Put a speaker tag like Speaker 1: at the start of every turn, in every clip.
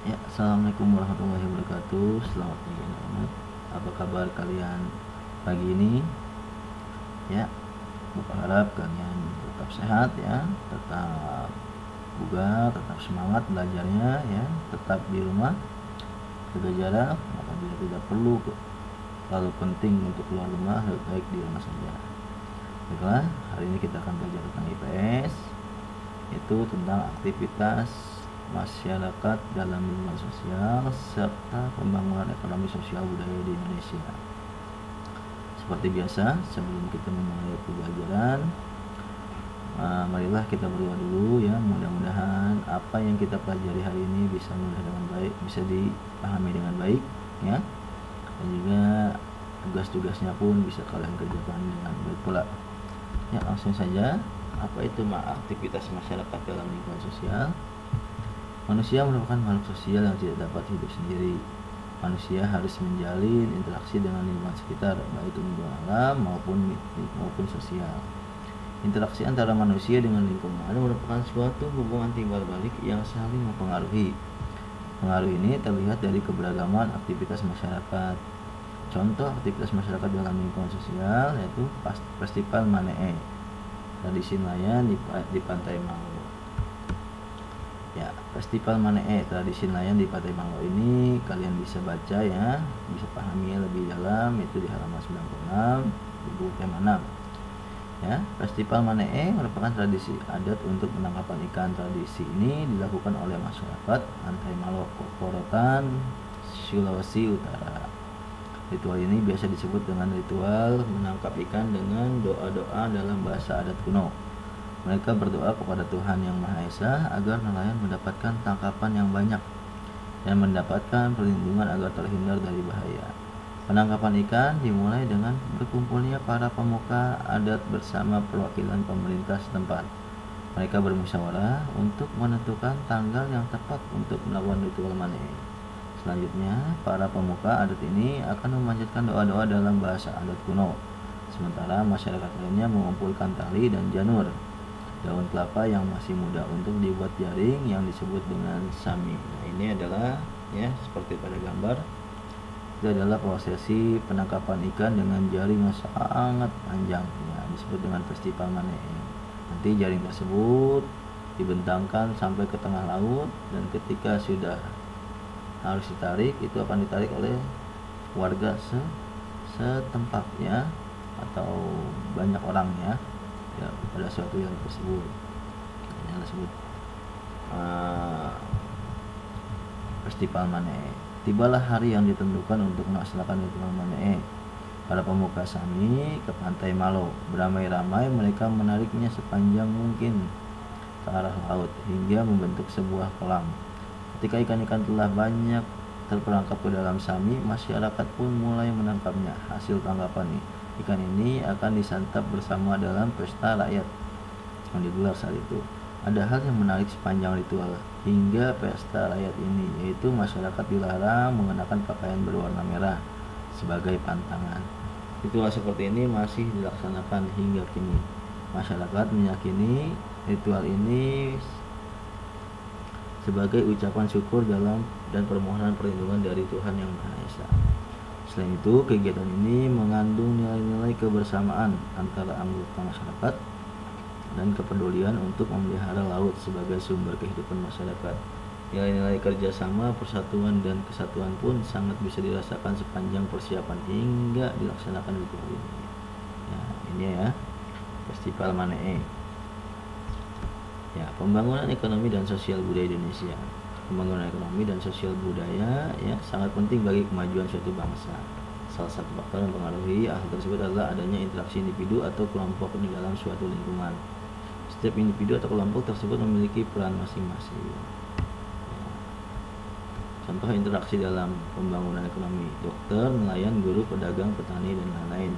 Speaker 1: Ya, assalamualaikum warahmatullahi wabarakatuh. Selamat pagi anak-anak. Apa kabar kalian pagi ini? Ya, Bapak harap kalian tetap sehat ya, tetap bugar, tetap semangat belajarnya ya, tetap di rumah, jaga jarak. Apabila tidak perlu terlalu penting untuk keluar rumah, lebih baik di rumah saja. Baiklah, hari ini kita akan belajar tentang IPS, yaitu tentang aktivitas masyarakat dalam lingkungan sosial serta pembangunan ekonomi sosial budaya di Indonesia. Seperti biasa, sebelum kita memulai pembelajaran, marilah kita berdoa dulu ya. Mudah-mudahan apa yang kita pelajari hari ini bisa mudah dengan baik, bisa dipahami dengan baik ya. Dan juga tugas-tugasnya pun bisa kalian kerjakan dengan baik pula. Ya, langsung saja. Apa itu aktivitas masyarakat dalam lingkungan sosial? Manusia merupakan makhluk sosial yang tidak dapat hidup sendiri. Manusia harus menjalin interaksi dengan lingkungan sekitar, baik itu lingkungan alam maupun sosial. Interaksi antara manusia dengan lingkungan merupakan suatu hubungan timbal balik yang saling mempengaruhi. Pengaruh ini terlihat dari keberagaman aktivitas masyarakat. Contoh aktivitas masyarakat dalam lingkungan sosial yaitu Festival Manee, tradisi nelayan di Pantai Malo. Ya, Festival Manee, tradisi nelayan di Pantai Malo ini kalian bisa baca ya, bisa pahami lebih dalam, itu di halaman 96 di buku tema 6. Ya, Festival Manee merupakan tradisi adat untuk penangkapan ikan. Tradisi ini dilakukan oleh masyarakat Pantai Malo, Kokorotan, Sulawesi Utara. Ritual ini biasa disebut dengan ritual menangkap ikan dengan doa-doa dalam bahasa adat kuno. Mereka berdoa kepada Tuhan Yang Maha Esa agar nelayan mendapatkan tangkapan yang banyak dan mendapatkan perlindungan agar terhindar dari bahaya. Penangkapan ikan dimulai dengan berkumpulnya para pemuka adat bersama perwakilan pemerintah setempat. Mereka bermusyawarah untuk menentukan tanggal yang tepat untuk melakukan ritual Manee. Selanjutnya, para pemuka adat ini akan memanjatkan doa-doa dalam bahasa adat kuno. Sementara masyarakat lainnya mengumpulkan tali dan janur, daun kelapa yang masih muda untuk dibuat jaring yang disebut dengan sami. Nah, ini adalah ya seperti pada gambar. Itu adalah prosesi penangkapan ikan dengan jaring yang sangat panjang ya, disebut dengan Festival Manee. Nanti jaring tersebut dibentangkan sampai ke tengah laut, dan ketika sudah harus ditarik, itu akan ditarik oleh warga setempat ya, atau banyak orang ya pada suatu yang tersebut. Yang disebut Festival Manee. Tibalah hari yang ditentukan untuk melaksanakan ritual Manee. Para pemuka Sami ke Pantai Malo. Beramai-ramai mereka menariknya sepanjang mungkin ke arah laut hingga membentuk sebuah kolam. Ketika ikan-ikan telah banyak terperangkap ke dalam Sami, masyarakat pun mulai menangkapnya. Hasil tangkapan ikan ini akan disantap bersama dalam pesta rakyat yang digelar saat itu. Ada hal yang menarik sepanjang ritual hingga pesta rakyat ini, yaitu masyarakat dilarang mengenakan pakaian berwarna merah sebagai pantangan. Ritual seperti ini masih dilaksanakan hingga kini. Masyarakat meyakini ritual ini sebagai ucapan syukur dalam dan permohonan perlindungan dari Tuhan Yang Maha Esa. Selain itu, kegiatan ini mengandung nilai-nilai kebersamaan antara anggota masyarakat dan kepedulian untuk memelihara laut sebagai sumber kehidupan masyarakat. Nilai-nilai kerjasama, persatuan, dan kesatuan pun sangat bisa dirasakan sepanjang persiapan hingga dilaksanakan ritual ini. Ya, ini ya, Festival Manee. Ya, pembangunan ekonomi dan sosial budaya Indonesia. Pembangunan ekonomi dan sosial budaya ya sangat penting bagi kemajuan suatu bangsa. Salah satu faktor yang mempengaruhi hal tersebut adalah adanya interaksi individu atau kelompok di dalam suatu lingkungan. Setiap individu atau kelompok tersebut memiliki peran masing-masing. Ya. Contoh interaksi dalam pembangunan ekonomi: dokter, nelayan, guru, pedagang, petani, dan lain-lain.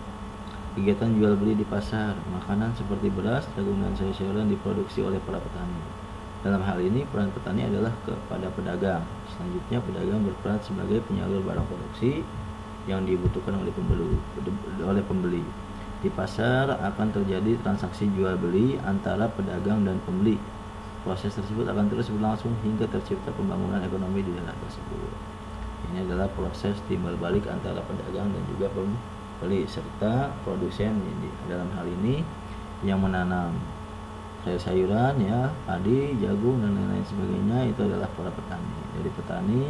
Speaker 1: Kegiatan jual beli di pasar, makanan seperti beras, jagung, dan sayur-sayuran diproduksi oleh para petani. Dalam hal ini, peran petani adalah kepada pedagang. Selanjutnya, pedagang berperan sebagai penyalur barang produksi yang dibutuhkan oleh pembeli. Di pasar akan terjadi transaksi jual beli antara pedagang dan pembeli. Proses tersebut akan terus berlangsung hingga tercipta pembangunan ekonomi di daerah tersebut. Ini adalah proses timbal balik antara pedagang dan juga pembeli serta produsen. Dalam hal ini yang menanam sayur-sayuran ya, padi, jagung dan lain-lain sebagainya itu adalah para petani. Dari petani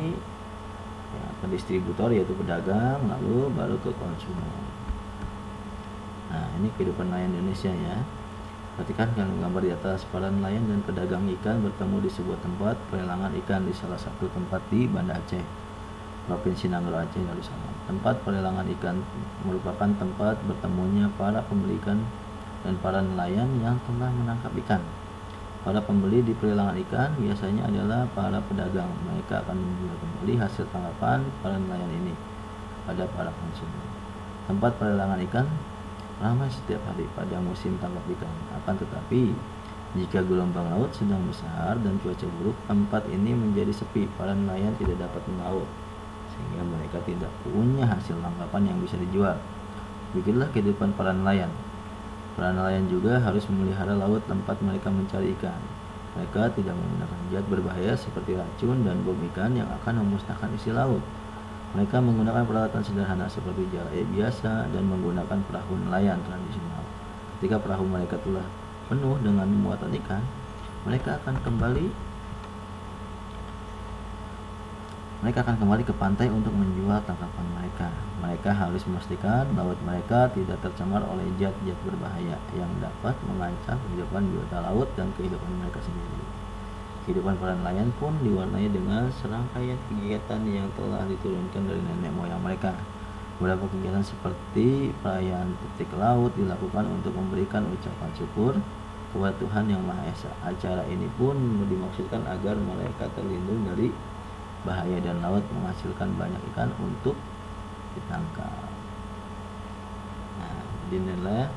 Speaker 1: ya, ke distributor yaitu pedagang, lalu baru ke konsumen. Nah, ini kehidupan nelayan Indonesia ya. Perhatikan gambar di atas. Para nelayan dan pedagang ikan bertemu di sebuah tempat pelelangan ikan di salah satu tempat di Banda Aceh, Provinsi Nanggroe Aceh Darussalam. Tempat pelelangan ikan merupakan tempat bertemunya para pembeli ikan dan para nelayan yang telah menangkap ikan. Para pembeli di pelelangan ikan biasanya adalah para pedagang. Mereka akan menjual kembali hasil tangkapan para nelayan ini pada para konsumen. Tempat pelelangan ikan ramai setiap hari pada musim tangkap ikan. Akan tetapi, jika gelombang laut sedang besar dan cuaca buruk, tempat ini menjadi sepi. Para nelayan tidak dapat melaut, sehingga mereka tidak punya hasil tangkapan yang bisa dijual. Begitulah kehidupan para nelayan. Para nelayan juga harus memelihara laut tempat mereka mencari ikan. Mereka tidak menggunakan zat berbahaya seperti racun dan bom ikan yang akan memusnahkan isi laut. Mereka menggunakan peralatan sederhana seperti jalai biasa dan menggunakan perahu nelayan tradisional. Ketika perahu mereka telah penuh dengan muatan ikan, mereka akan kembali ke pantai untuk menjual tangkapan mereka. Mereka harus memastikan laut mereka tidak tercemar oleh zat-zat berbahaya yang dapat mengancam kehidupan biota laut dan kehidupan mereka sendiri. Kehidupan para nelayan pun diwarnai dengan serangkaian kegiatan yang telah diturunkan dari nenek moyang mereka. Beberapa kegiatan seperti perayaan petik laut dilakukan untuk memberikan ucapan syukur kepada Tuhan Yang Maha Esa. Acara ini pun dimaksudkan agar mereka terlindung dari bahaya dan laut menghasilkan banyak ikan untuk ditangkap. Nah, ini adalah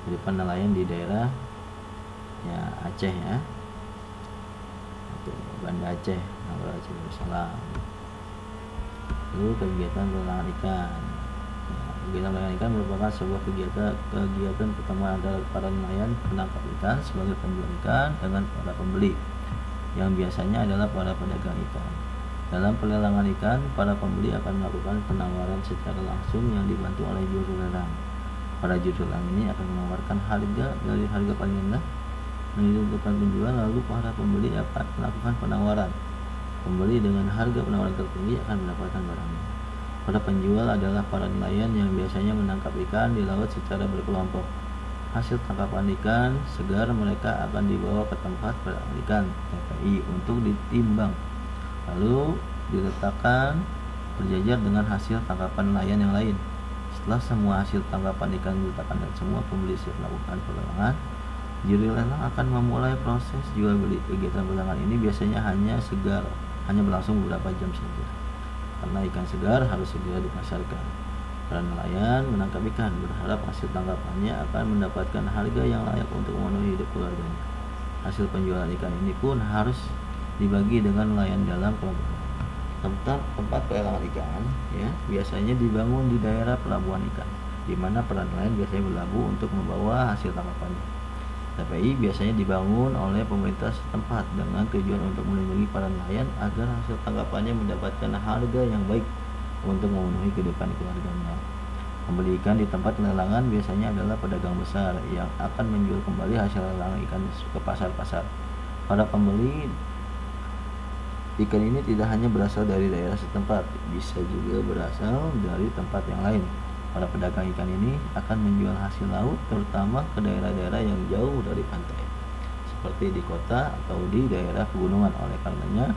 Speaker 1: kehidupan nelayan di daerah ya Aceh ya. Banda Aceh, Nanggroe Aceh Darussalam. Lalu kegiatan pelelangan ikan. Kegiatan pelelangan ikan merupakan sebuah kegiatan pertemuan antara para nelayan penangkap ikan sebagai penjual ikan dengan para pembeli, yang biasanya adalah para pedagang ikan. Dalam pelelangan ikan, para pembeli akan melakukan penawaran secara langsung yang dibantu oleh juru lelang. Para juru lelang ini akan menawarkan harga dari harga paling rendah menentukan penjual, lalu para pembeli akan melakukan penawaran. Pembeli dengan harga penawaran tertinggi akan mendapatkan barangnya. Para penjual adalah para nelayan yang biasanya menangkap ikan di laut secara berkelompok. Hasil tangkapan ikan segar mereka akan dibawa ke tempat pelelangan ikan (TPI) untuk ditimbang, lalu diletakkan berjajar dengan hasil tangkapan nelayan yang lain. Setelah semua hasil tangkapan ikan diletakkan dan semua pembeli siap melakukan pelelangan, juru lelang akan memulai proses jual beli. Kegiatan pelelangan ini biasanya hanya berlangsung beberapa jam saja, karena ikan segar harus segera dipasarkan. Para nelayan menangkap ikan berharap hasil tangkapannya akan mendapatkan harga yang layak untuk memenuhi hidup keluarganya. Hasil penjualan ikan ini pun harus dibagi dengan nelayan dalam kelompok. Tempat pelelangan ikan ya biasanya dibangun di daerah pelabuhan ikan, di mana para nelayan biasanya berlabuh untuk membawa hasil tangkapannya. TPI biasanya dibangun oleh pemerintah setempat dengan tujuan untuk melindungi para nelayan agar hasil tangkapannya mendapatkan harga yang baik untuk memenuhi kehidupan keluarganya. Pembeli ikan di tempat pelelangan biasanya adalah pedagang besar yang akan menjual kembali hasil lelang ikan ke pasar-pasar. Para pembeli ikan ini tidak hanya berasal dari daerah setempat, bisa juga berasal dari tempat yang lain. Para pedagang ikan ini akan menjual hasil laut terutama ke daerah-daerah yang jauh dari pantai, seperti di kota atau di daerah pegunungan. Oleh karenanya,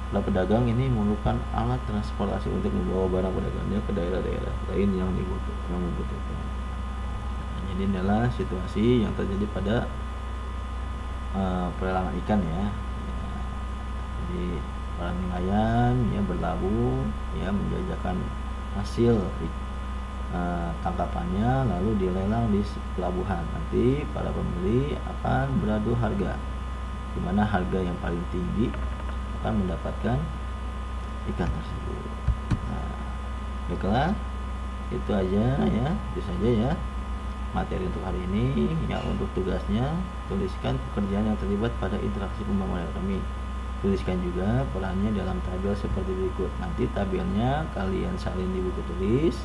Speaker 1: para pedagang ini memerlukan alat transportasi untuk membawa barang pedagangnya ke daerah-daerah lain yang membutuhkan. Jadi inilah situasi yang terjadi pada pelelangan ikan ya. Jadi para nelayan ya berlabuh ya menjajakan hasil tangkapannya lalu dilelang di pelabuhan. Nanti para pembeli akan beradu harga, di mana harga yang paling tinggi akan mendapatkan ikan tersebut. Nah, baiklah, itu aja ya, itu saja ya materi untuk hari ini. Ya, untuk tugasnya tuliskan pekerjaan yang terlibat pada interaksi pembangunan ekonomi. Tuliskan juga perannya dalam tabel seperti berikut. Nanti tabelnya kalian salin di buku tulis,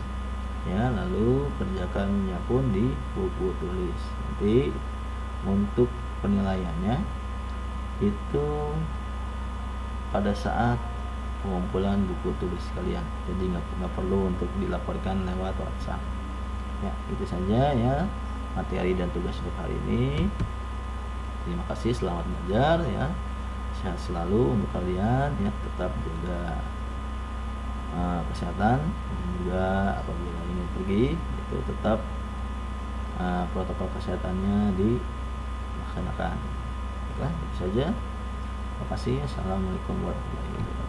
Speaker 1: ya, lalu kerjakannya pun di buku tulis. Nanti untuk penilaiannya itu pada saat pengumpulan buku tulis kalian, jadi nggak perlu untuk dilaporkan lewat WhatsApp. Ya, itu saja ya materi dan tugas untuk hari ini. Terima kasih, selamat belajar ya. Sehat selalu untuk kalian ya, tetap jaga kesehatan, dan juga apabila ingin pergi itu tetap protokol kesehatannya dilaksanakan. Baiklah, itu saja. Terima kasih. Assalamualaikum warahmatullahi wabarakatuh.